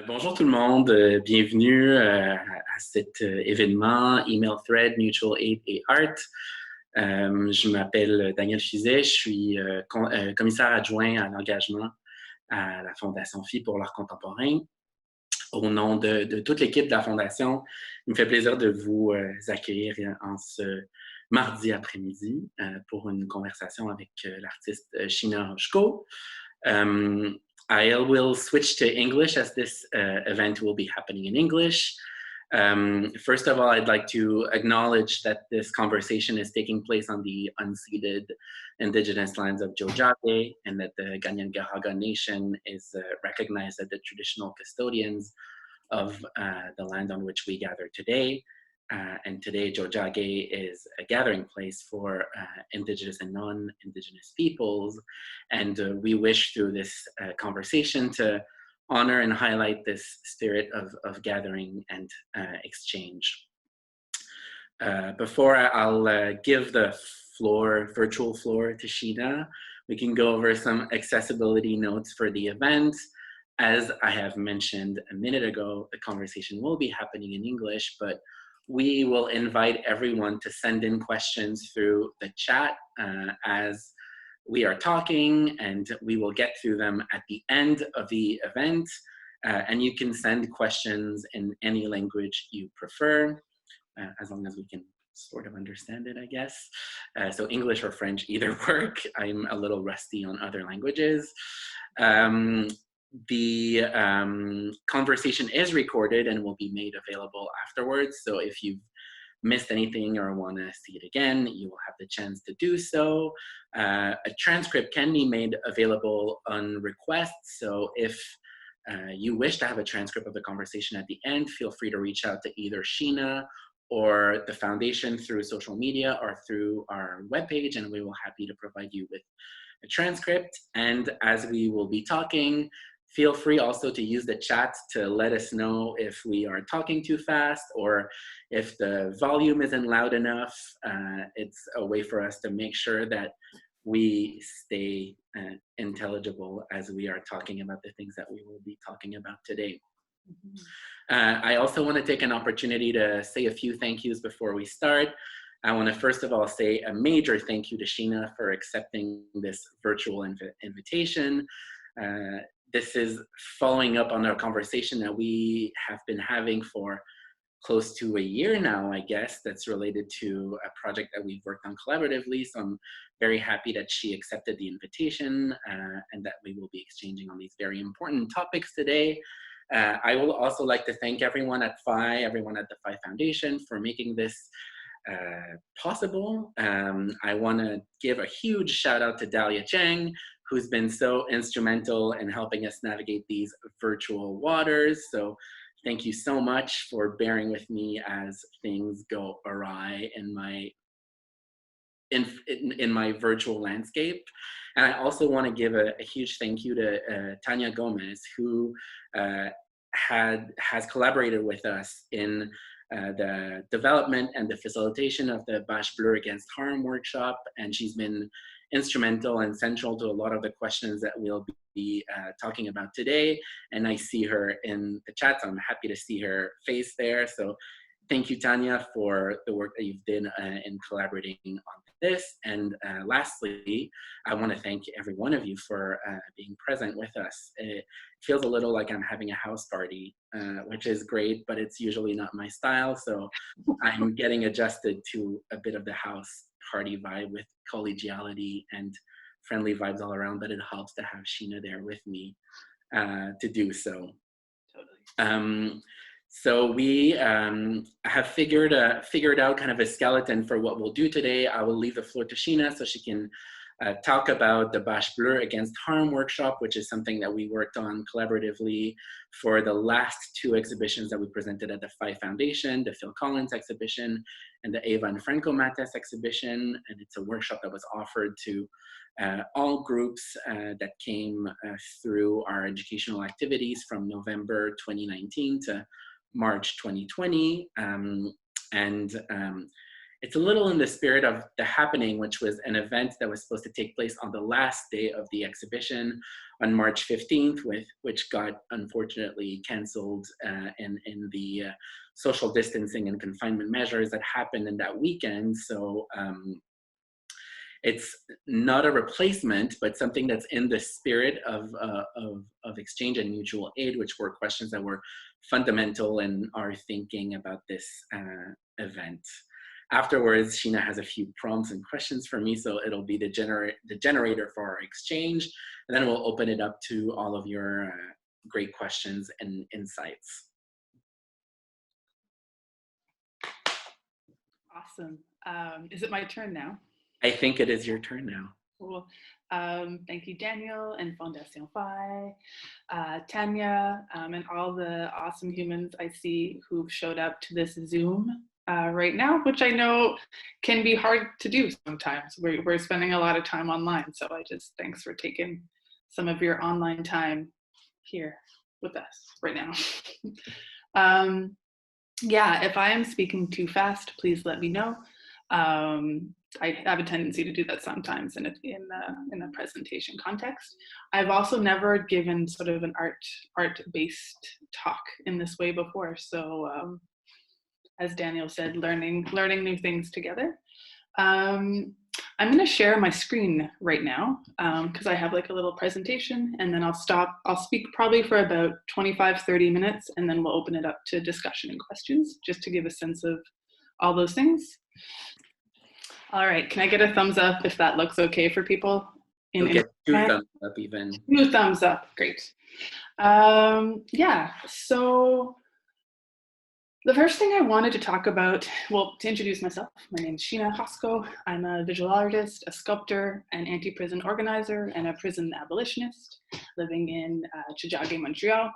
Bonjour tout le monde, bienvenue à cet événement Email Thread Mutual Aid et Art. Je m'appelle Daniel Fiset, je suis commissaire adjoint à l'engagement à la Fondation PHI pour l'art contemporain. Au nom de toute l'équipe de la Fondation, il me fait plaisir de vous accueillir en ce mardi après-midi pour une conversation avec l'artiste Sheena Hoszko. I will switch to English as this event will be happening in English. First of all, I'd like to acknowledge that this conversation is taking place on the unceded indigenous lands of Tiohtià:ke, and that the Kanien'kehá:ka Nation is recognized as the traditional custodians of the land on which we gather today. And today, Tiohtià:ke is a gathering place for indigenous and non-indigenous peoples. And we wish through this conversation to honor and highlight this spirit of gathering and exchange. Before I'll give the virtual floor to Sheena, we can go over some accessibility notes for the event. As I have mentioned a minute ago, the conversation will be happening in English, but we will invite everyone to send in questions through the chat as we are talking, and we will get through them at the end of the event. And you can send questions in any language you prefer, as long as we can sort of understand it, I guess. So English or French either work. I'm a little rusty on other languages. The conversation is recorded and will be made available afterwards. So if you've missed anything or want to see it again, you will have the chance to do so. A transcript can be made available on request. So if you wish to have a transcript of the conversation at the end, feel free to reach out to either Sheena or the foundation through social media or through our webpage, and we will be happy to provide you with a transcript. And as we will be talking, feel free also to use the chat to let us know if we are talking too fast or if the volume isn't loud enough. It's a way for us to make sure that we stay intelligible as we are talking about the things that we will be talking about today. I also want to take an opportunity to say a few thank yous before we start. I want to first of all say a major thank you to Sheena for accepting this virtual invitation. This is following up on our conversation that we have been having for close to a year now, I guess, that's related to a project that we've worked on collaboratively. So I'm very happy that she accepted the invitation and that we will be exchanging on these very important topics today. I will also like to thank everyone at PHI, everyone at the PHI Foundation for making this possible. I want to give a huge shout out to Dahlia Chang, who's been so instrumental in helping us navigate these virtual waters. So thank you so much for bearing with me as things go awry in my virtual landscape. And I also want to give a huge thank you to Tanya Gomez, who has collaborated with us in the development and the facilitation of the Bâches Bleues Against Harm workshop, and she's been instrumental and central to a lot of the questions that we'll be talking about today. And I see her in the chat, so I'm happy to see her face there. So thank you, Tanya, for the work that you've done in collaborating on this. And lastly, I want to thank every one of you for being present with us. It feels a little like I'm having a house party, which is great, but it's usually not my style. So I'm getting adjusted to a bit of the house party vibe with collegiality and friendly vibes all around, but it helps to have Sheena there with me to do so. Totally. So we have figured out kind of a skeleton for what we'll do today. I will leave the floor to Sheena so she can talk about the Bâches Bleues Against Harm workshop, which is something that we worked on collaboratively for the last two exhibitions that we presented at the PHI Foundation, the Phil Collins exhibition and the Eva and Franco Mattes exhibition. And it's a workshop that was offered to all groups that came through our educational activities from November 2019 to March 2020. it's a little in the spirit of The Happening, which was an event that was supposed to take place on the last day of the exhibition on March 15th, which got unfortunately canceled in the social distancing and confinement measures that happened in that weekend. So it's not a replacement, but something that's in the spirit of exchange and mutual aid, which were questions that were fundamental in our thinking about this event. Afterwards, Sheena has a few prompts and questions for me, so it'll be the generator for our exchange, and then we'll open it up to all of your great questions and insights. Awesome. Is it my turn now? I think it is your turn now. Cool. Thank you, Daniel and Fondation PHI, Tanya, and all the awesome humans I see who've showed up to this Zoom right now, which I know can be hard to do sometimes. We're spending a lot of time online, so thanks for taking some of your online time here with us right now. Yeah, if I am speaking too fast, please let me know. I have a tendency to do that sometimes in a presentation context. I've also never given sort of an art-based talk in this way before. So as Daniel said, learning new things together. I'm going to share my screen right now because I have like a little presentation, and then I'll speak probably for about 25-30 minutes, and then we'll open it up to discussion and questions just to give a sense of all those things. All right, can I get a thumbs up if that looks okay for people? You'll get 2 thumbs up even. 2 thumbs up, great. Yeah, so the first thing I wanted to talk about, well, to introduce myself, my name is Sheena Hoszko. I'm a visual artist, a sculptor, an anti-prison organizer, and a prison abolitionist living in Tiohtià:ke, Montreal.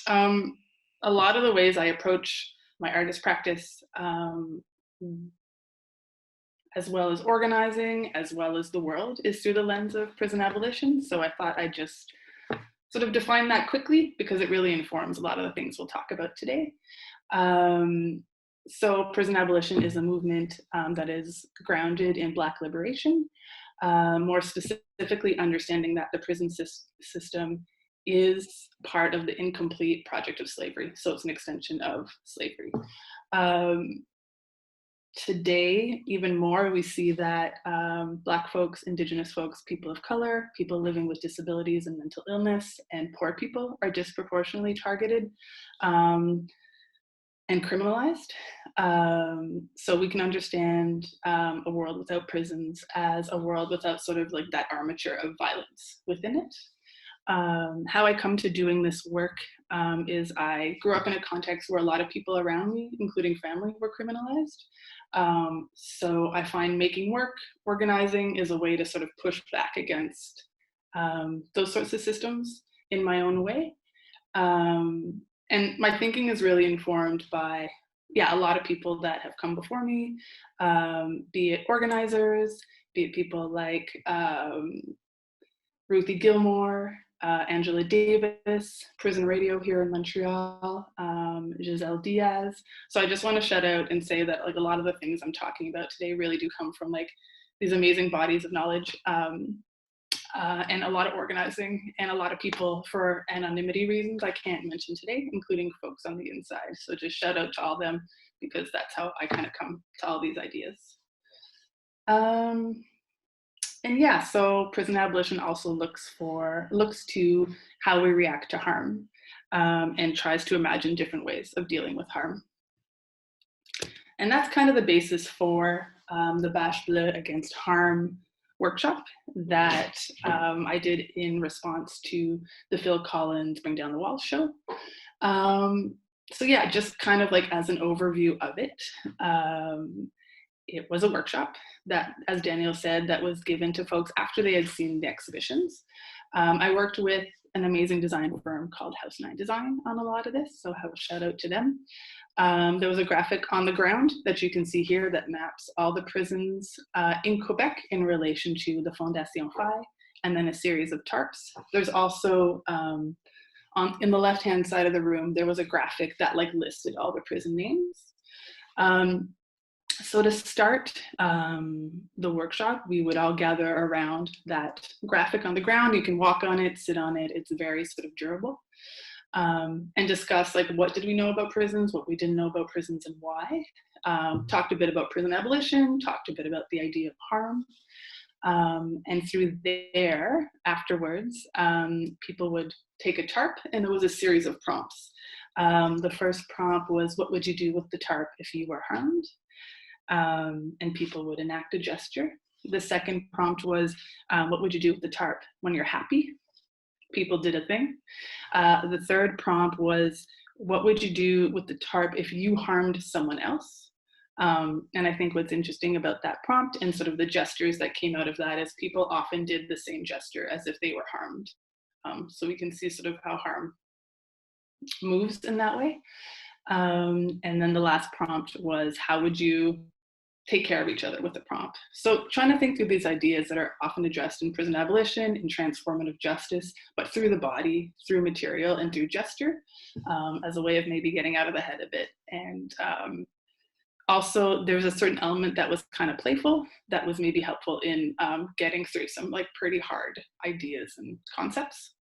A lot of the ways I approach my artist practice, as well as organizing, as well as the world, is through the lens of prison abolition. So I thought I'd just sort of define that quickly because it really informs a lot of the things we'll talk about today. So prison abolition is a movement that is grounded in Black liberation, more specifically understanding that the prison system is part of the incomplete project of slavery. So it's an extension of slavery. Today, even more, we see that Black folks, Indigenous folks, people of color, people living with disabilities and mental illness, and poor people are disproportionately targeted and criminalized. So we can understand a world without prisons as a world without sort of like that armature of violence within it. How I come to doing this work is I grew up in a context where a lot of people around me, including family, were criminalized. So I find making work, organizing is a way to sort of push back against those sorts of systems in my own way. And my thinking is really informed by, a lot of people that have come before me, be it organizers, be it people like Ruthie Gilmore, Angela Davis, Prison Radio here in Montreal, Giselle Diaz. So I just want to shout out and say that like a lot of the things I'm talking about today really do come from like these amazing bodies of knowledge and a lot of organizing and a lot of people for anonymity reasons I can't mention today, including folks on the inside. So just shout out to all them because that's how I kind of come to all these ideas. And yeah, so prison abolition also looks to how we react to harm and tries to imagine different ways of dealing with harm. And that's kind of the basis for the Bâches Bleues Against Harm workshop that I did in response to the Phil Collins Bring Down the Walls show. So yeah, just kind of like as an overview of it, it was a workshop that, as Daniel said, that was given to folks after they had seen the exhibitions. I worked with an amazing design firm called House 9 Design on a lot of this, so have a shout out to them. There was a graphic on the ground that you can see here that maps all the prisons in Quebec in relation to the Fondation PHI, and then a series of tarps. There's also, in the left-hand side of the room, there was a graphic that like listed all the prison names. So to start the workshop, we would all gather around that graphic on the ground. You can walk on it, sit on it. It's very sort of durable. And discuss like what did we know about prisons, what we didn't know about prisons and why. Talked a bit about prison abolition, talked a bit about the idea of harm. And through there, afterwards, people would take a tarp and there was a series of prompts. The first prompt was, what would you do with the tarp if you were harmed? And people would enact a gesture. The second prompt was, what would you do with the tarp when you're happy? People did a thing. The third prompt was, what would you do with the tarp if you harmed someone else? And I think what's interesting about that prompt and sort of the gestures that came out of that is people often did the same gesture as if they were harmed. So we can see sort of how harm moves in that way. And then the last prompt was, how would you take care of each other with the prompt? So trying to think through these ideas that are often addressed in prison abolition, in transformative justice, but through the body, through material, and through gesture, as a way of maybe getting out of the head a bit. And also there's a certain element that was kind of playful, that was maybe helpful in getting through some like pretty hard ideas and concepts,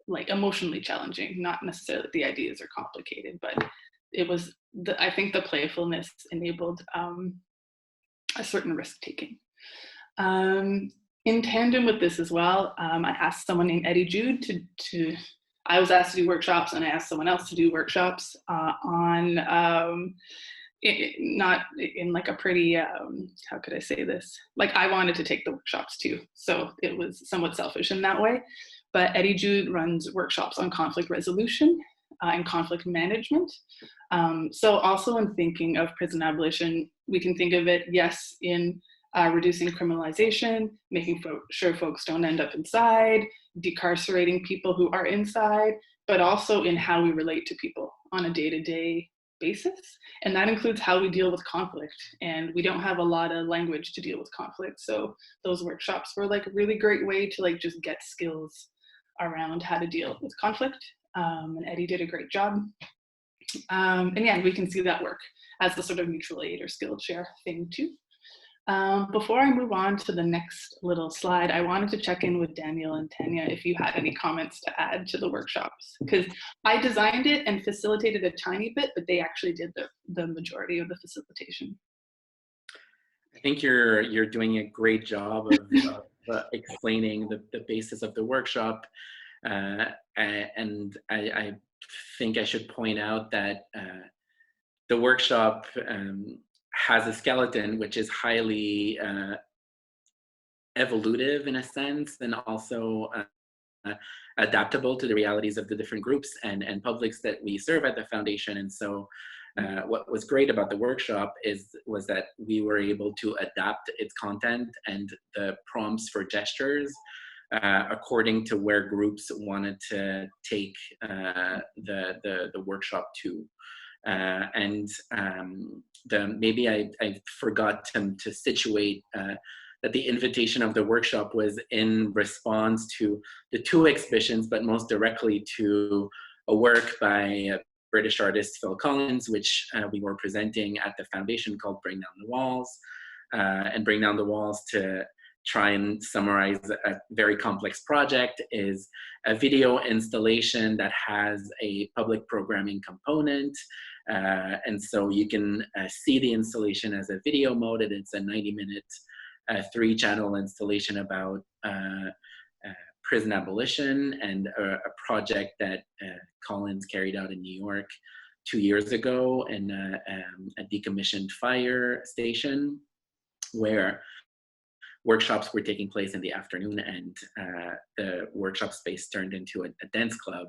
like emotionally challenging, not necessarily that the ideas are complicated, but it was, I think the playfulness enabled a certain risk taking. In tandem with this as well, I asked someone named Eddie Jude I was asked to do workshops, and I asked someone else to do workshops on, not in like a pretty, how could I say this? Like I wanted to take the workshops too. So it was somewhat selfish in that way. But Eddie Jude runs workshops on conflict resolution and conflict management. So also in thinking of prison abolition, we can think of it, yes, in reducing criminalization, making sure folks don't end up inside, decarcerating people who are inside, but also in how we relate to people on a day-to-day basis. And that includes how we deal with conflict. And we don't have a lot of language to deal with conflict. So those workshops were like a really great way to like just get skills around how to deal with conflict. And Eddie did a great job. And yeah, we can see that work as the sort of mutual aid or skill share thing too. Before I move on to the next little slide, I wanted to check in with Daniel and Tanya if you had any comments to add to the workshops, because I designed it and facilitated a tiny bit, but they actually did the majority of the facilitation. I think you're doing a great job of explaining the basis of the workshop, and I think I should point out that the workshop has a skeleton which is highly evolutive in a sense, and also adaptable to the realities of the different groups and publics that we serve at the foundation. And so what was great about the workshop was that we were able to adapt its content and the prompts for gestures according to where groups wanted to take the workshop to. Maybe I forgot to situate that the invitation of the workshop was in response to the two exhibitions, but most directly to a work by British artist Phil Collins, which we were presenting at the foundation, called Bring Down the Walls. And Bring Down the Walls, to try and summarize a very complex project, is a video installation that has a public programming component. And so you can see the installation as a video mode, and it's a 90-minute 3-channel installation about prison abolition and a project that Collins carried out in New York 2 years ago in a decommissioned fire station, where workshops were taking place in the afternoon, and the workshop space turned into a dance club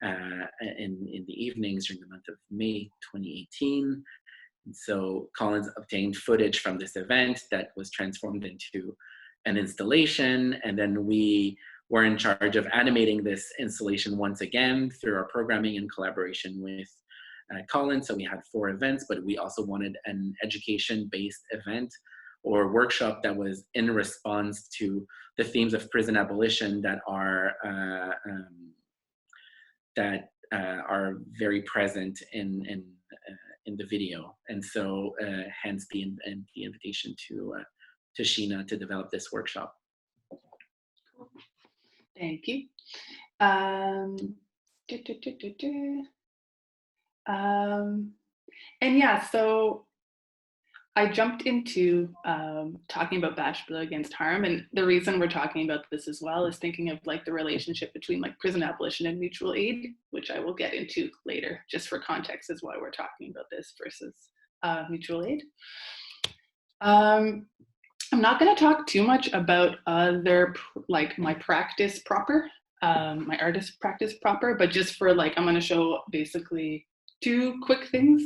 in the evenings during the month of May 2018. And so Collins obtained footage from this event that was transformed into an installation, and then we were in charge of animating this installation once again through our programming in collaboration with Collins. So we had 4 events, but we also wanted an education-based event or workshop that was in response to the themes of prison abolition that are very present in the video. And so hence the invitation to Sheena to develop this workshop. Thank you. And yeah, so I jumped into talking about Bâches Bleues Against Harm, and the reason we're talking about this as well is thinking of like the relationship between like prison abolition and mutual aid, which I will get into later, just for context is why we're talking about this versus mutual aid. I'm not going to talk too much about like my practice proper, my artist practice proper, but just for like, I'm going to show basically 2 quick things,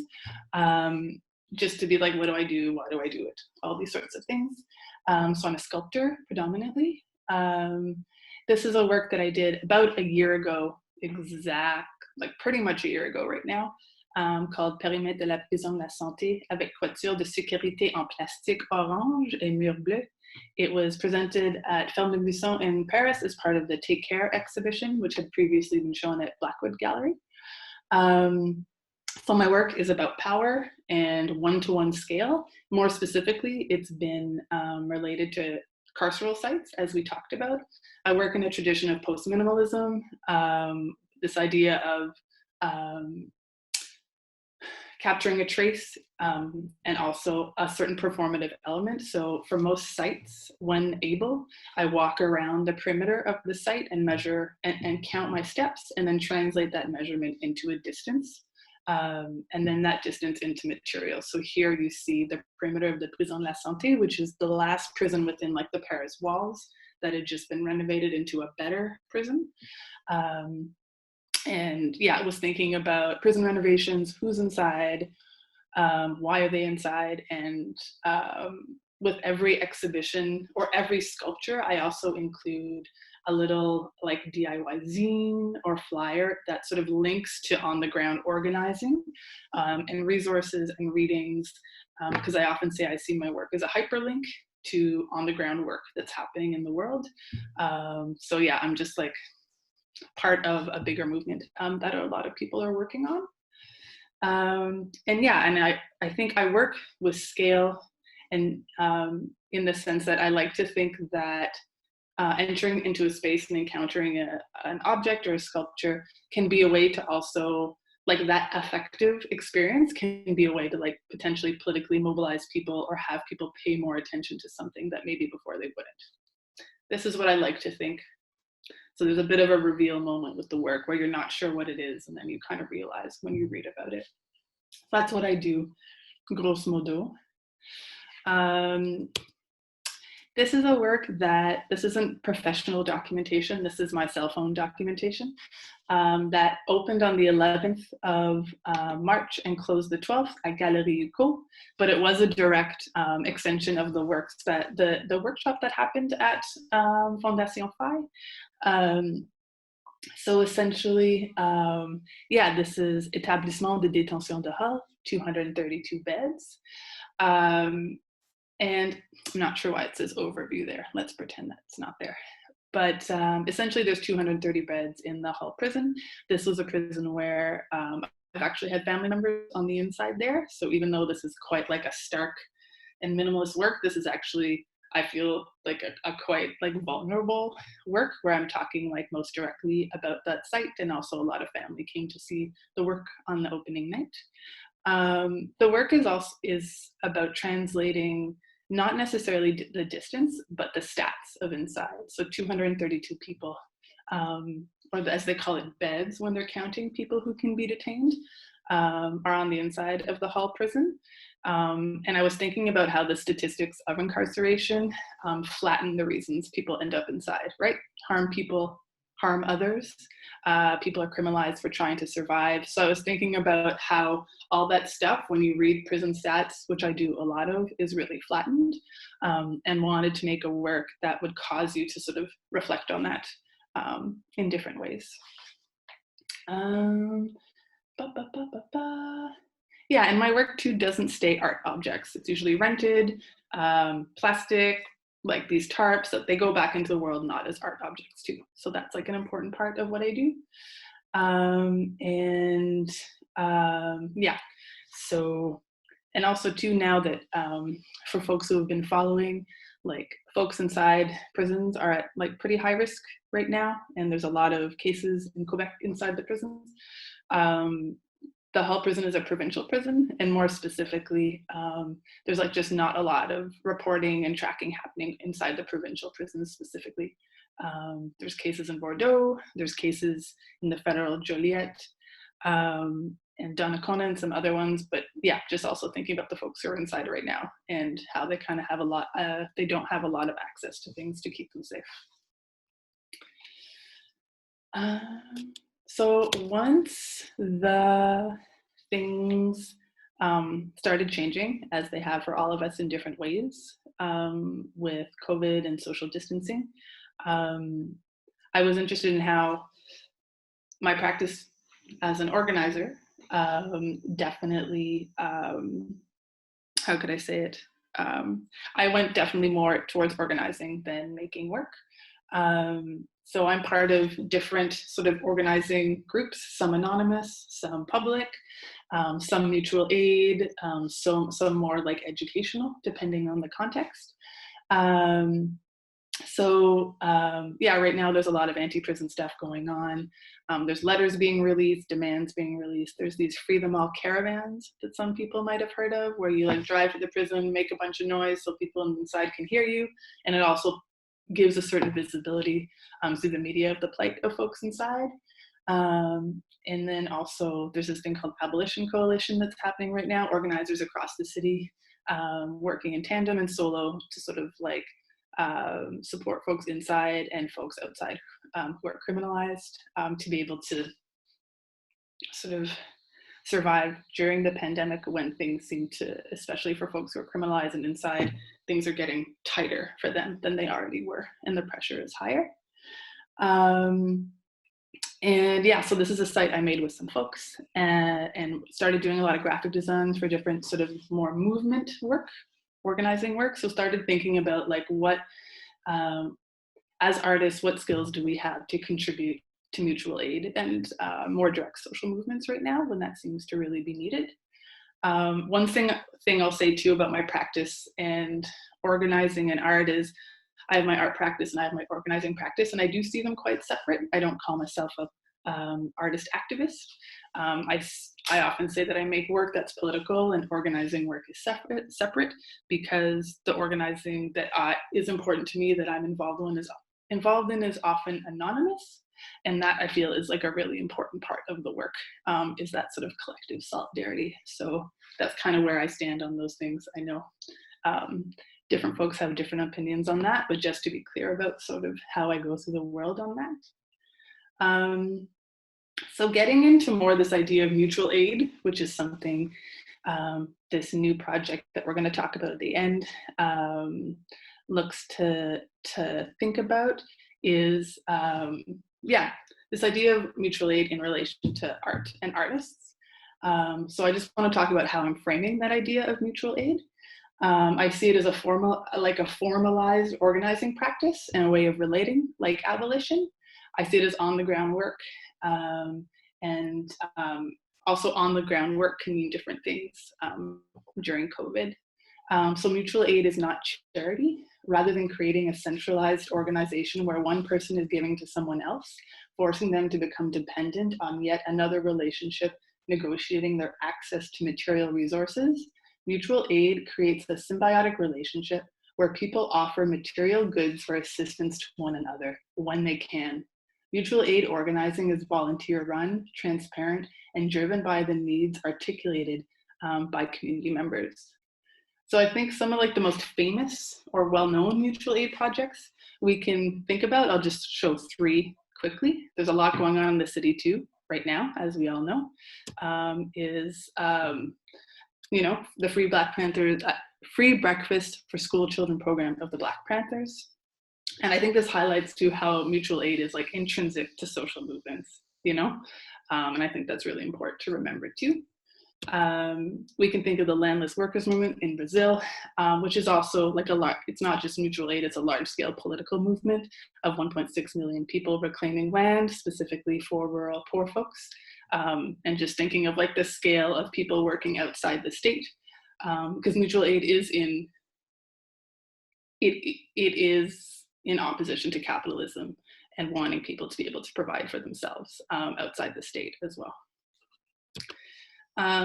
just to be like, what do I do? Why do I do it? All these sorts of things. So I'm a sculptor predominantly. This is a work that I did about a year ago, like pretty much a year ago right now, called Périmètre de la prison de la santé avec toiture de sécurité en plastique orange et mur bleu. It was presented at Fondation in Paris as part of the Take Care exhibition, which had previously been shown at Blackwood Gallery. So my work is about power and one-to-one scale. More specifically, it's been related to carceral sites, as we talked about. I work in a tradition of post-minimalism, this idea of capturing a trace and also a certain performative element. So for most sites, when able, I walk around the perimeter of the site and measure and count my steps and then translate that measurement into a distance. And then that distance into material. So here you see the perimeter of the Prison de la Santé, which is the last prison within like the Paris walls that had just been renovated into a better prison. And yeah, I was thinking about prison renovations, who's inside, why are they inside, and with every exhibition or every sculpture, I also include a little like DIY zine or flyer that sort of links to on the ground organizing and resources and readings, because I often say I see my work as a hyperlink to on the ground work that's happening in the world. So yeah, I'm just like part of a bigger movement that a lot of people are working on. And yeah, and I think I work with scale and in the sense that I like to think that entering into a space and encountering an object or a sculpture can be a way to also, like that affective experience can be a way to like potentially politically mobilize people or have people pay more attention to something that maybe before they wouldn't. This is what I like to think. So there's a bit of a reveal moment with the work where you're not sure what it is and then you kind of realize when you read about it. That's what I do, grosso modo. This is a work that, this isn't professional documentation, this is my cell phone documentation that opened on the 11th of March and closed the 12th at Galerie Uco, but it was a direct extension of the works that, the workshop that happened at Fondation PHI. So essentially, yeah, this is Établissement de détention de Hull, 232 beds. And I'm not sure why it says overview there. Let's pretend that's not there. But essentially there's 230 beds in the Hull prison. This was a prison where I've actually had family members on the inside there. So even though this is quite like a stark and minimalist work, this is actually, I feel like a quite like vulnerable work where I'm talking like most directly about that site, and also a lot of family came to see the work on the opening night. The work is about translating not necessarily the distance, but the stats of inside. So 232 people, or as they call it, beds when they're counting people who can be detained, are on the inside of the Hull prison. And I was thinking about how the statistics of incarceration flatten the reasons people end up inside, right? Harm people, harm others. People are criminalized for trying to survive. So I was thinking about how all that stuff, when you read prison stats, which I do a lot of, is really flattened, and wanted to make a work that would cause you to sort of reflect on that in different ways. Yeah, and my work too doesn't stay art objects. It's usually rented, plastic, like these tarps, that they go back into the world not as art objects too. So that's like an important part of what I do. Yeah, So, and also too, now that for folks who have been following, like folks inside prisons are at like pretty high risk right now. And there's a lot of cases in Quebec inside the prisons. The Hull prison is a provincial prison, and more specifically, there's like just not a lot of reporting and tracking happening inside the provincial prisons specifically. There's cases in Bordeaux, there's cases in the federal Joliet, and Donnacona and some other ones, but yeah, just also thinking about the folks who are inside right now and how they kind of have a lot, they don't have a lot of access to things to keep them safe. So once the things started changing, as they have for all of us in different ways, with COVID and social distancing, I was interested in how my practice as an organizer definitely, how could I say it? I went definitely more towards organizing than making work. So I'm part of different sort of organizing groups, some anonymous, some public, some mutual aid, some more like educational, depending on the context. Yeah, right now there's a lot of anti-prison stuff going on. There's letters being released, demands being released. There's these Free Them All caravans that some people might have heard of, where you like drive to the prison, make a bunch of noise so people inside can hear you. And it also gives a certain visibility through the media of the plight of folks inside. And then also there's this thing called Abolition Coalition that's happening right now, organizers across the city working in tandem and solo to sort of like support folks inside and folks outside who are criminalized to be able to sort of survive during the pandemic when things seem to, especially for folks who are criminalized and inside, things are getting tighter for them than they already were and the pressure is higher. And yeah, so this is a site I made with some folks and started doing a lot of graphic designs for different sort of more movement work, organizing work. So started thinking about like what, as artists, what skills do we have to contribute to mutual aid and more direct social movements right now when that seems to really be needed. One thing I'll say too about my practice and organizing and art is I have my art practice and I have my organizing practice, and I do see them quite separate. I don't call myself a artist activist. I often say that I make work that's political and organizing work is separate because the organizing that is important to me that I'm involved in is often anonymous. And that I feel is like a really important part of the work, is that sort of collective solidarity. So that's kind of where I stand on those things. I know different folks have different opinions on that, but just to be clear about sort of how I go through the world on that. So getting into more this idea of mutual aid, which is something, this new project that we're going to talk about at the end looks to think about is, yeah, this idea of mutual aid in relation to art and artists. So I just want to talk about how I'm framing that idea of mutual aid. I see it as a formalized organizing practice and a way of relating, like abolition. I see it as on the ground work, and also on the ground work can mean different things during COVID. So mutual aid is not charity. Rather than creating a centralized organization where one person is giving to someone else, forcing them to become dependent on yet another relationship, negotiating their access to material resources, mutual aid creates a symbiotic relationship where people offer material goods for assistance to one another when they can. Mutual aid organizing is volunteer-run, transparent, and driven by the needs articulated by community members. So I think some of like the most famous or well-known mutual aid projects we can think about, I'll just show three quickly. There's a lot going on in the city too right now, as we all know, you know, the free Black Panthers, free breakfast for school children program of the Black Panthers. And I think this highlights too how mutual aid is like intrinsic to social movements, you know? And I think that's really important to remember too. We can think of the landless workers movement in Brazil, which is also like it's not just mutual aid, it's a large scale political movement of 1.6 million people reclaiming land, specifically for rural poor folks and just thinking of like the scale of people working outside the state, because mutual aid is it is in opposition to capitalism and wanting people to be able to provide for themselves outside the state as well.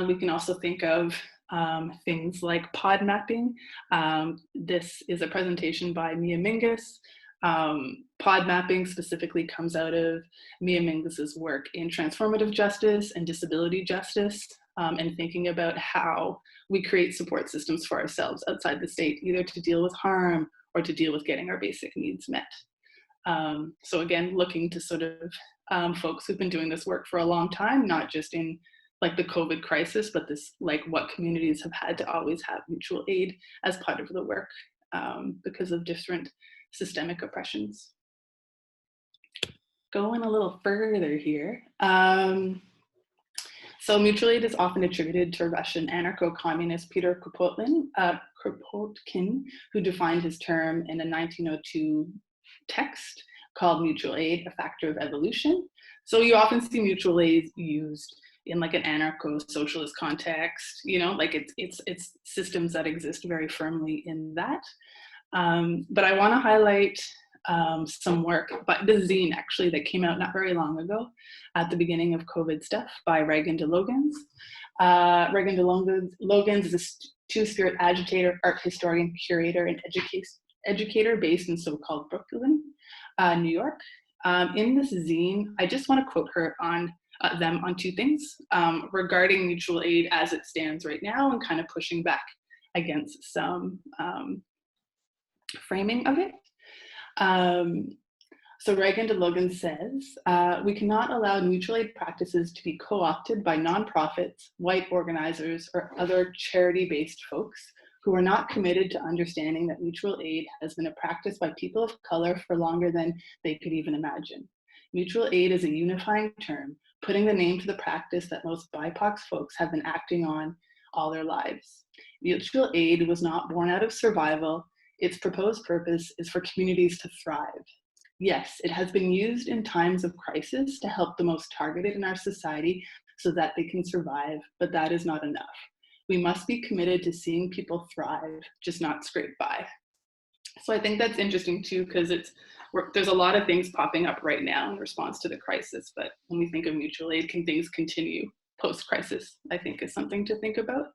We can also think of things like pod mapping. This is a presentation by Mia Mingus. Pod mapping specifically comes out of Mia Mingus's work in transformative justice and disability justice, and thinking about how we create support systems for ourselves outside the state, either to deal with harm or to deal with getting our basic needs met. So again, looking to sort of folks who've been doing this work for a long time, not just in like the COVID crisis, but this like what communities have had to always have mutual aid as part of the work because of different systemic oppressions. Going a little further here. So mutual aid is often attributed to Russian anarcho-communist Peter Kropotkin, who defined his term in a 1902 text called Mutual Aid, a Factor of Evolution. So you often see mutual aid used in like an anarcho-socialist context, you know, like it's systems that exist very firmly in that. But I want to highlight some work, but the zine actually that came out not very long ago at the beginning of COVID stuff by Regan de Logans. Regan de Logans is a two-spirit agitator, art historian, curator, and educator based in so-called Brooklyn, New York. In this zine, I just want to quote her on them on two things regarding mutual aid as it stands right now and kind of pushing back against some framing of it. So Regan de Logan says, we cannot allow mutual aid practices to be co-opted by nonprofits, white organizers, or other charity-based folks who are not committed to understanding that mutual aid has been a practice by people of color for longer than they could even imagine. Mutual aid is a unifying term, putting the name to the practice that most BIPOC folks have been acting on all their lives. Mutual aid was not born out of survival. Its proposed purpose is for communities to thrive. Yes, it has been used in times of crisis to help the most targeted in our society so that they can survive, but that is not enough. We must be committed to seeing people thrive, just not scrape by. So I think that's interesting too, because there's a lot of things popping up right now in response to the crisis, but when we think of mutual aid, can things continue post-crisis, I think is something to think about.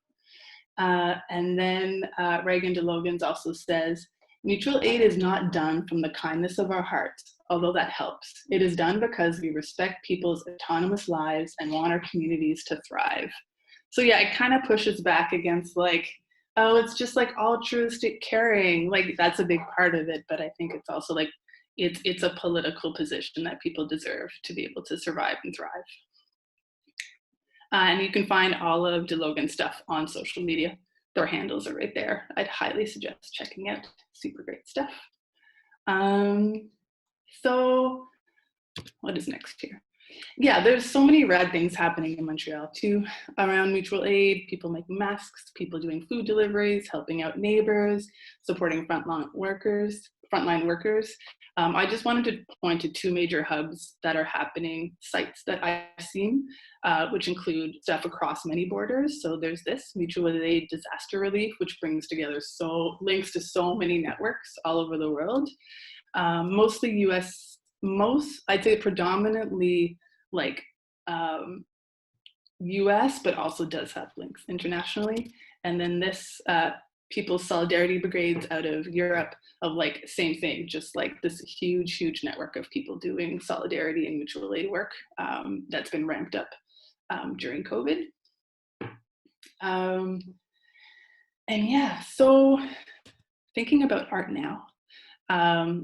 And then Regan de Logans also says, mutual aid is not done from the kindness of our hearts, although that helps. It is done because we respect people's autonomous lives and want our communities to thrive. So yeah, it kind of pushes back against like, oh, it's just like altruistic caring. Like that's a big part of it, but I think it's also like, it's a political position that people deserve to be able to survive and thrive. And you can find all of de Logan's stuff on social media. Their handles are right there. I'd highly suggest checking out. Super great stuff. So what is next here? Yeah, there's so many rad things happening in Montreal too around mutual aid, people making masks, people doing food deliveries, helping out neighbors, supporting frontline workers. I just wanted to point to two major hubs that are happening, sites that I've seen, which include stuff across many borders. So there's this mutual aid disaster relief, which brings together links to so many networks all over the world, mostly US, I'd say predominantly like US, but also does have links internationally. And then this People's Solidarity Brigades out of Europe of like same thing, just like this huge network of people doing solidarity and mutual aid work that's been ramped up during COVID. And yeah, so thinking about art now,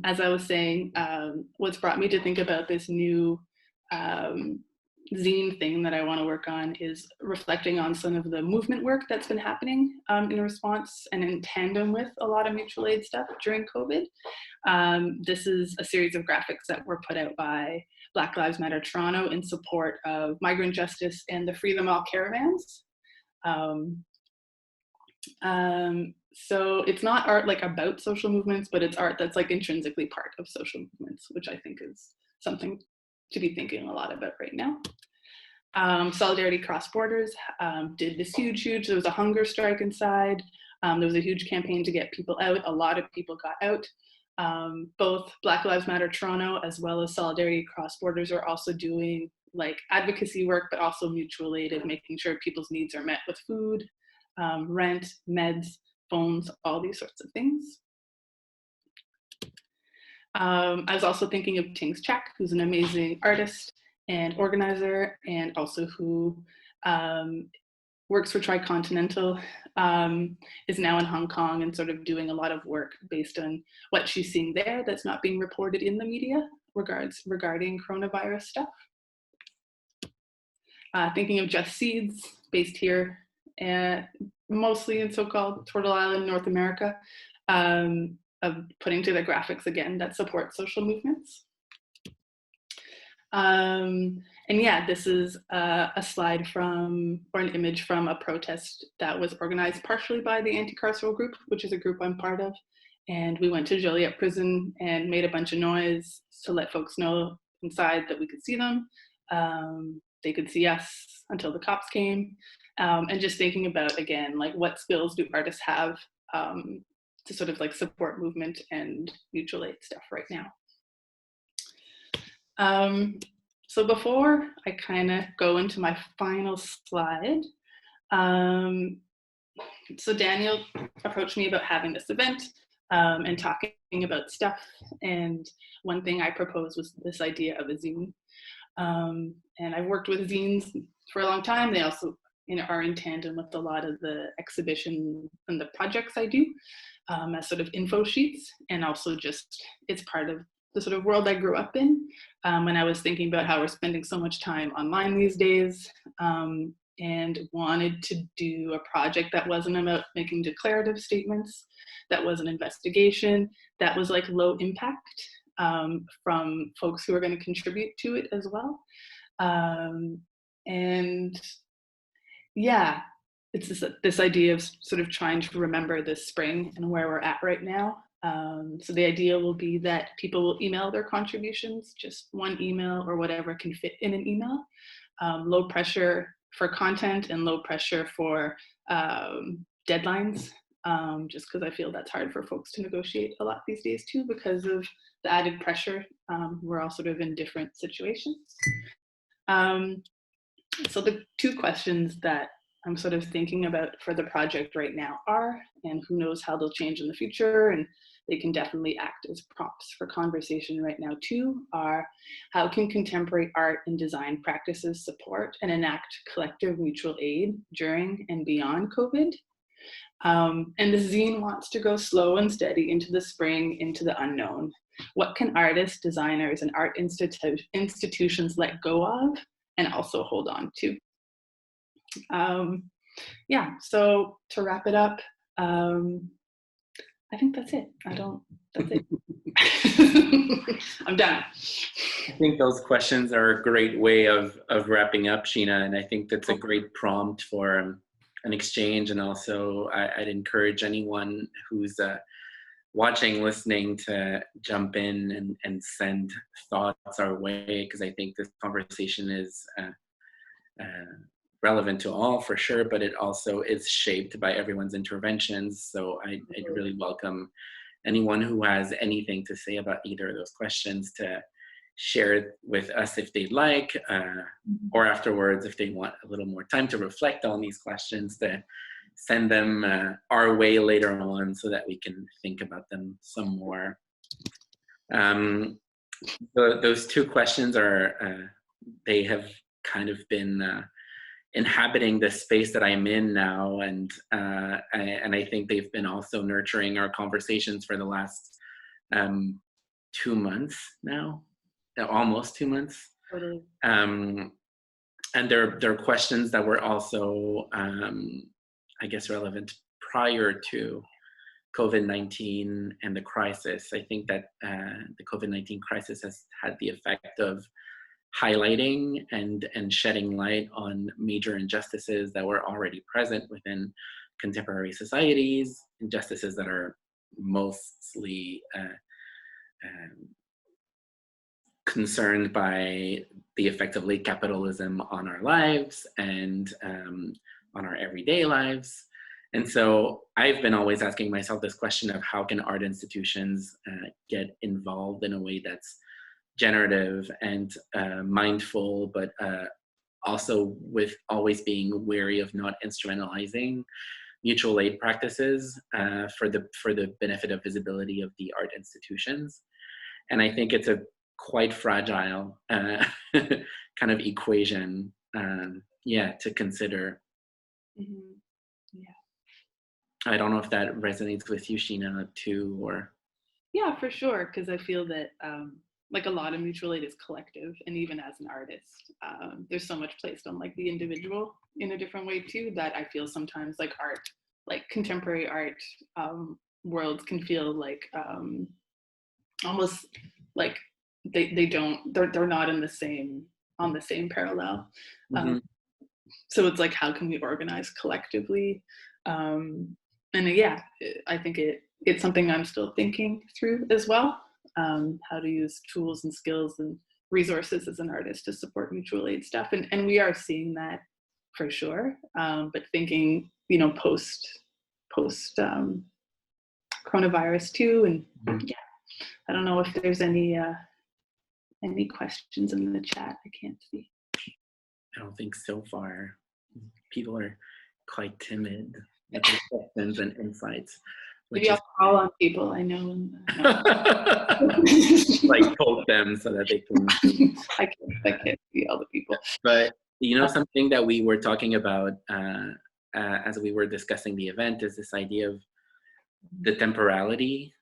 as I was saying, what's brought me to think about this new zine thing that I want to work on is reflecting on some of the movement work that's been happening in response and in tandem with a lot of mutual aid stuff during COVID. This is a series of graphics that were put out by Black Lives Matter Toronto in support of migrant justice and the Free Them All caravans. So it's not art like about social movements, but it's art that's like intrinsically part of social movements, which I think is something to be thinking a lot about right now. Solidarity Cross Borders did this huge, there was a hunger strike inside. There was a huge campaign to get people out. A lot of people got out. Both Black Lives Matter Toronto as well as Solidarity Cross Borders are also doing like advocacy work, but also mutual aid and making sure people's needs are met with food, rent, meds, phones, all these sorts of things. I was also thinking of Ting's Chak, who's an amazing artist and organizer, and also who works for Tricontinental, is now in Hong Kong and sort of doing a lot of work based on what she's seeing there that's not being reported in the media regarding coronavirus stuff. Thinking of Just Seeds, based here, mostly in so-called Turtle Island, North America, of putting together graphics again that support social movements. And yeah, this is a slide from, or an image from a protest that was organized partially by the Anti-Carceral Group, which is a group I'm part of. And we went to Joliet Prison and made a bunch of noise to let folks know inside that we could see them. They could see us until the cops came. And just thinking about, again, like what skills do artists have to sort of like support movement and mutual aid stuff right now. So before I kind of go into my final slide, so Daniel approached me about having this event and talking about stuff. And one thing I proposed was this idea of a zine. And I've worked with zines for a long time. They also, you know, are in tandem with a lot of the exhibition and the projects I do as sort of info sheets, and also just it's part of the sort of world I grew up in when I was thinking about how we're spending so much time online these days, and wanted to do a project that wasn't about making declarative statements, that was an investigation, that was like low impact from folks who are going to contribute to it as well. And yeah, it's this idea of sort of trying to remember this spring and where we're at right now. So the idea will be that people will email their contributions, just one email or whatever can fit in an email. Low pressure for content and low pressure for deadlines, just because I feel that's hard for folks to negotiate a lot these days too, because of the added pressure. We're all sort of in different situations. So the two questions that I'm sort of thinking about for the project right now are, and who knows how they'll change in the future, and they can definitely act as prompts for conversation right now too, are how can contemporary art and design practices support and enact collective mutual aid during and beyond COVID? And the zine wants to go slow and steady into the spring, into the unknown. What can artists, designers, and art institutions let go of and also hold on to? Yeah, so to wrap it up, I think that's it. That's it. I'm done. I think those questions are a great way of wrapping up, Sheena, and I think that's a great prompt for an exchange. And also I'd encourage anyone who's watching, listening to jump in and send thoughts our way, because I think this conversation is relevant to all for sure, but it also is shaped by everyone's interventions. So I'd really welcome anyone who has anything to say about either of those questions to share it with us if they'd like, or afterwards, if they want a little more time to reflect on these questions, to send them our way later on so that we can think about them some more. Those two questions are, they have kind of been inhabiting the space that I'm in now, and I think they've been also nurturing our conversations for the last 2 months now, almost 2 months. Totally. And they're questions that were also, I guess, relevant prior to COVID-19 and the crisis. I think that the COVID-19 crisis has had the effect of highlighting and shedding light on major injustices that were already present within contemporary societies, injustices that are mostly concerned by the effect of late capitalism on our lives and on our everyday lives. And so I've been always asking myself this question of how can art institutions get involved in a way that's generative and mindful, but also with always being wary of not instrumentalizing mutual aid practices for the benefit of visibility of the art institutions. And I think it's a quite fragile kind of equation, to consider. Mm-hmm. Yeah. I don't know if that resonates with you, Sheena, too, or. Yeah, for sure, because I feel that like a lot of mutual aid is collective, and even as an artist, there's so much placed on like the individual in a different way too, that I feel sometimes like art, like contemporary art worlds can feel like almost like they're not on the same parallel. Mm-hmm. So it's like, how can we organize collectively? And yeah, I think it's something I'm still thinking through as well. How to use tools and skills and resources as an artist to support mutual aid stuff. And we are seeing that for sure. But thinking, post coronavirus too. And yeah, I don't know if there's any questions in the chat. I can't see. I don't think so far. People are quite timid with their questions and insights. Maybe I'll call on people I know. Like poke them so that they can. I can't see all the people. But something that we were talking about as we were discussing the event is this idea of the temporality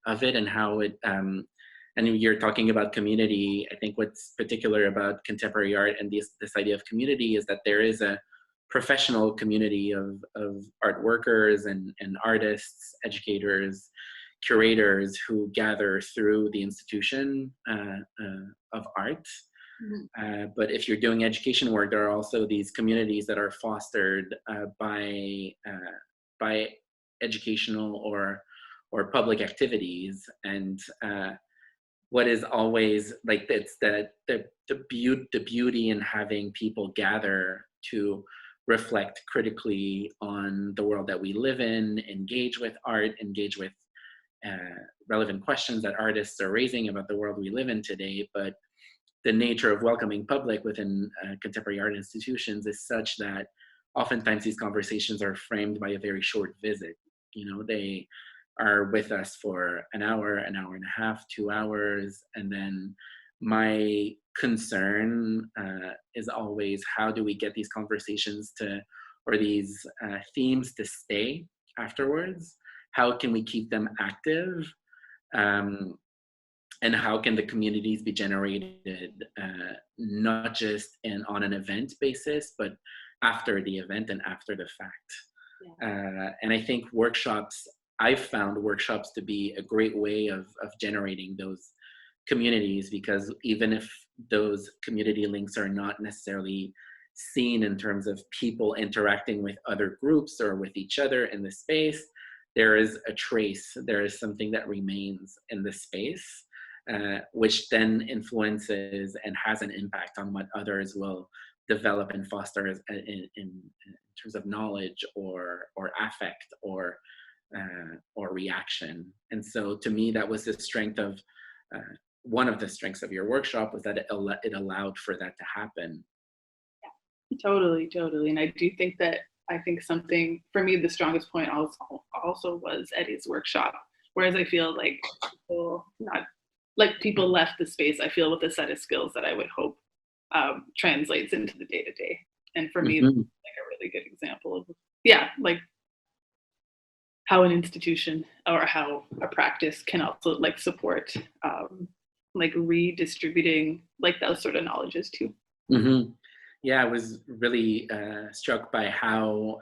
of it and how it. And you're talking about community. I think what's particular about contemporary art and this idea of community is that there is a professional community of art workers and artists, educators, curators who gather through the institution of art. Mm-hmm. But if you're doing education work, there are also these communities that are fostered by educational or public activities. And what is always like, it's the beauty in having people gather to reflect critically on the world that we live in, engage with art, engage with relevant questions that artists are raising about the world we live in today. But the nature of welcoming public within contemporary art institutions is such that oftentimes these conversations are framed by a very short visit. They are with us for an hour and a half, 2 hours, and then my concern is always, how do we get these conversations or these themes to stay afterwards? How can we keep them active? And how can the communities be generated, not just on an event basis, but after the event and after the fact? Yeah. And I think I've found workshops to be a great way of generating those communities, because even if those community links are not necessarily seen in terms of people interacting with other groups or with each other in the space, there is a trace, there is something that remains in the space, which then influences and has an impact on what others will develop and foster in terms of knowledge or affect or reaction. And so to me, that was the strength of one of the strengths of your workshop, was that it allowed for that to happen. Yeah, totally. And I do think that, something for me, the strongest point also was Eddie's workshop, whereas I feel like people left the space, I feel, with a set of skills that I would hope translates into the day-to-day. And for me, that's like a really good example of, like how an institution or how a practice can also like support like redistributing like those sort of knowledges too. Mm-hmm. Yeah, I was really struck by how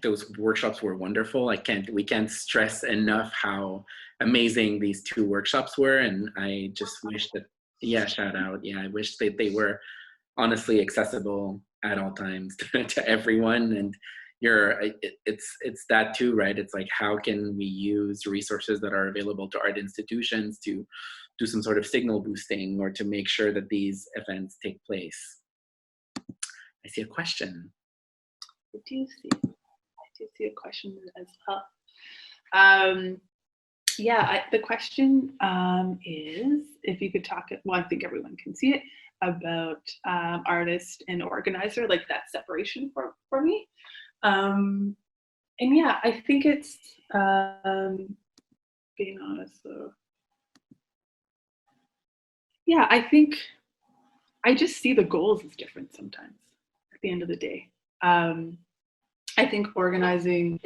those workshops were wonderful. We can't stress enough how amazing these 2 workshops were, and I just wish that, shout out. I wish that they were honestly accessible at all times to everyone. And it's that too, right? It's like, how can we use resources that are available to art institutions to do some sort of signal boosting or to make sure that these events take place? I see a question. I do see a question as well. Yeah, the question is if you could talk, well, I think everyone can see it, about artist and organizer, like that separation for me. And yeah, I think it's, being honest though, yeah, I think I just see the goals as different sometimes at the end of the day. I think organizing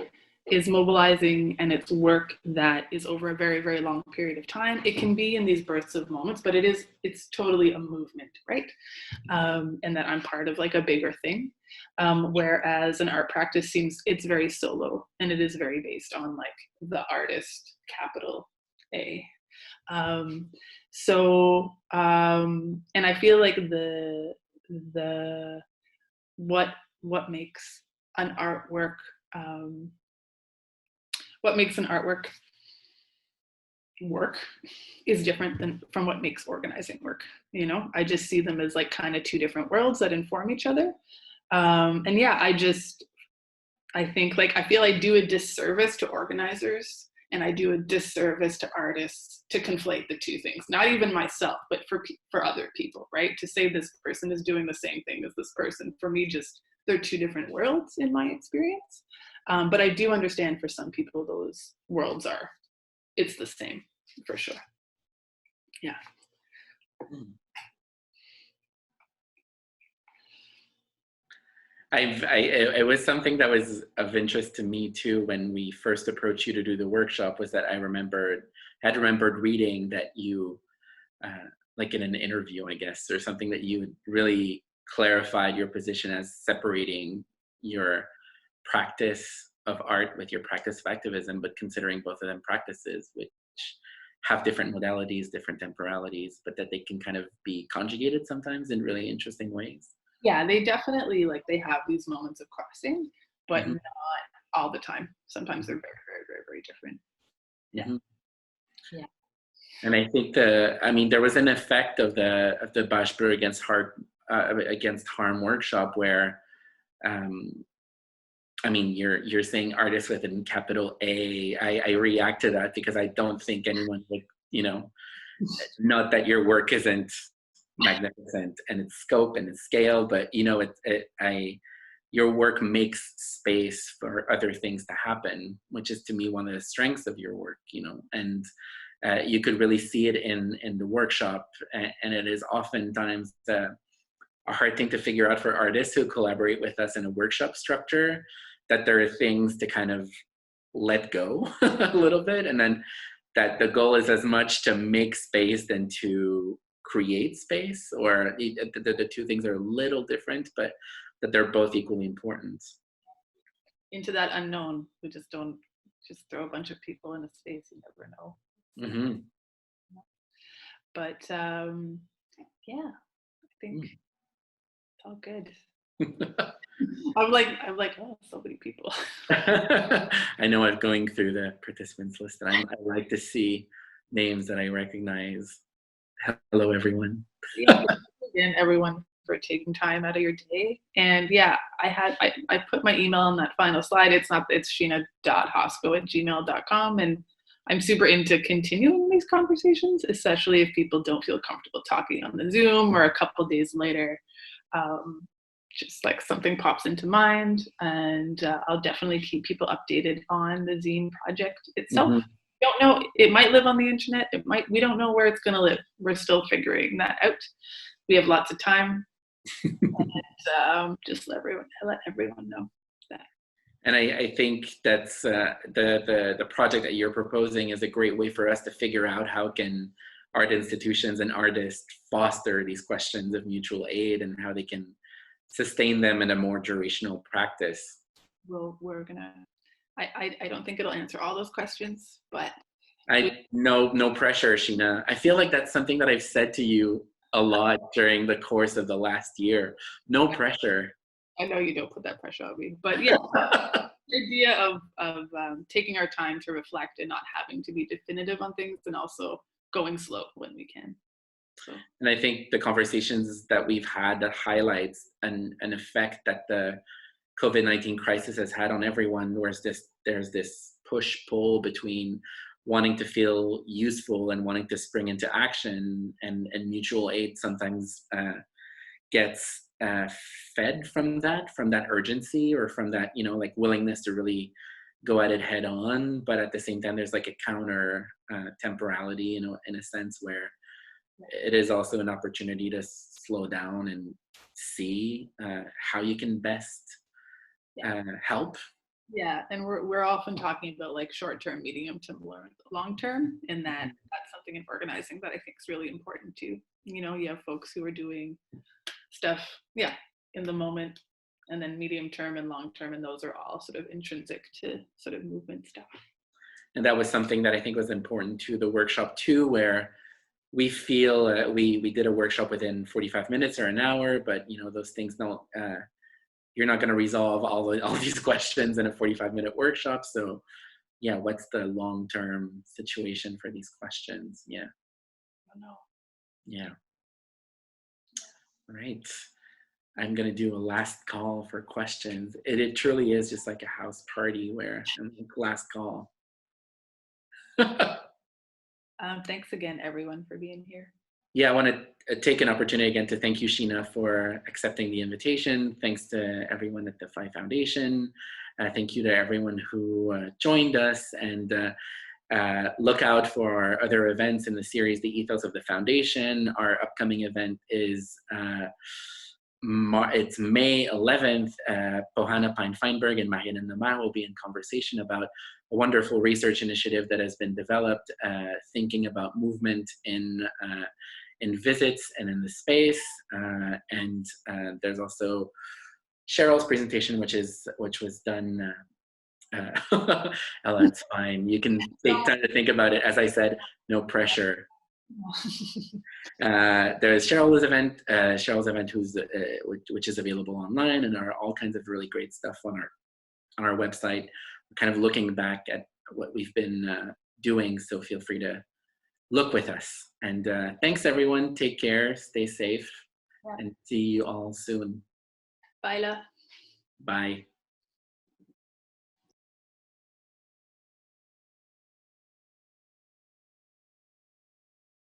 is mobilizing, and it's work that is over a very, very long period of time. It can be in these bursts of moments, but it's totally a movement, right? And that I'm part of like a bigger thing. Whereas an art practice it's very solo, and it is very based on like the artist, capital A. And I feel like what makes an artwork work is different from what makes organizing work. You know, I just see them as like kind of two different worlds that inform each other. And yeah, I think like, I feel I do a disservice to organizers, and I do a disservice to artists to conflate the two things, not even myself, but for other people, right? To say this person is doing the same thing as this person, for me, just they're two different worlds in my experience. But I do understand for some people those worlds it's the same, for sure. Yeah. It was something that was of interest to me too when we first approached you to do the workshop, was that I had remembered reading that you, like in an interview, I guess, or something, that you really clarified your position as separating your practice of art with your practice of activism, but considering both of them practices which have different modalities, different temporalities, but that they can kind of be conjugated sometimes in really interesting ways. Yeah, they definitely, like, they have these moments of crossing, but not all the time. Sometimes they're very, very, very, very different. Yeah. Mm-hmm. Yeah. And I think there was an effect of the Bâches Bleues Against Harm workshop where, you're saying artists with a capital A. I react to that because I don't think anyone would, not that your work isn't magnificent in its scope and its scale, but your work makes space for other things to happen, which is to me one of the strengths of your work, and you could really see it in the workshop, and it is oftentimes a hard thing to figure out for artists who collaborate with us in a workshop structure, that there are things to kind of let go a little bit, and then that the goal is as much to make space than to create space, or the two things are a little different, but that they're both equally important. Into that unknown, we just don't just throw a bunch of people in a space, you never know. Mm-hmm. But yeah, I think it's all good. I'm like, oh, so many people. I know I'm going through the participants list, and I like to see names that I recognize. Hello, everyone. Yeah, again, everyone, for taking time out of your day. And yeah, I put my email on that final slide. It's sheena.hoszko@gmail.com. And I'm super into continuing these conversations, especially if people don't feel comfortable talking on the Zoom, or a couple days later, just like something pops into mind. And I'll definitely keep people updated on the zine project itself. Mm-hmm. Don't know, it might live on the internet, we don't know where it's going to live. We're still figuring that out. We have lots of time. And just let everyone know that. And I think that's the project that you're proposing is a great way for us to figure out how can art institutions and artists foster these questions of mutual aid, and how they can sustain them in a more durational practice. Well, we're gonna, I don't think it'll answer all those questions, but no pressure, Sheena. I feel like that's something that I've said to you a lot during the course of the last year. No pressure. I know you don't put that pressure on me, but yeah, the idea of taking our time to reflect and not having to be definitive on things, and also going slow when we can. So. And I think the conversations that we've had that highlights an effect that the COVID-19 crisis has had on everyone, whereas there's this push-pull between wanting to feel useful and wanting to spring into action, and mutual aid sometimes gets fed from that urgency, or from that, like willingness to really go at it head on. But at the same time, there's like a counter temporality, in a sense, where it is also an opportunity to slow down and see how you can best help. Yeah, and we're often talking about like short-term, medium to long-term, and that's something in organizing that I think is really important too. You have folks who are doing stuff, in the moment, and then medium term and long term, and those are all sort of intrinsic to sort of movement stuff. And that was something that I think was important to the workshop too, where we feel we did a workshop within 45 minutes or an hour, but those things don't. You're not going to resolve all these questions in a 45-minute workshop. So, what's the long-term situation for these questions? Yeah. I don't know. Yeah. All right. I'm going to do a last call for questions. It truly is just like a house party where I'm like, last call. Thanks again, everyone, for being here. Yeah, I want to take an opportunity again to thank you, Sheena, for accepting the invitation. Thanks to everyone at the PHI Foundation. Thank you to everyone who joined us, and look out for our other events in the series, The Ethos of the Foundation. Our upcoming event is it's May 11th. Pohana Pine-Feinberg and Mariana Namar will be in conversation about a wonderful research initiative that has been developed, thinking about movement in visits and in the space. And there's also Cheryl's presentation, which was done. Ella, it's fine. You can take time to think about it. As I said, no pressure. There's Cheryl's event, which is available online, and are all kinds of really great stuff on our website. We're kind of looking back at what we've been doing, so feel free to look with us. And thanks, everyone. Take care, stay safe, and see you all soon. Bye. Bye.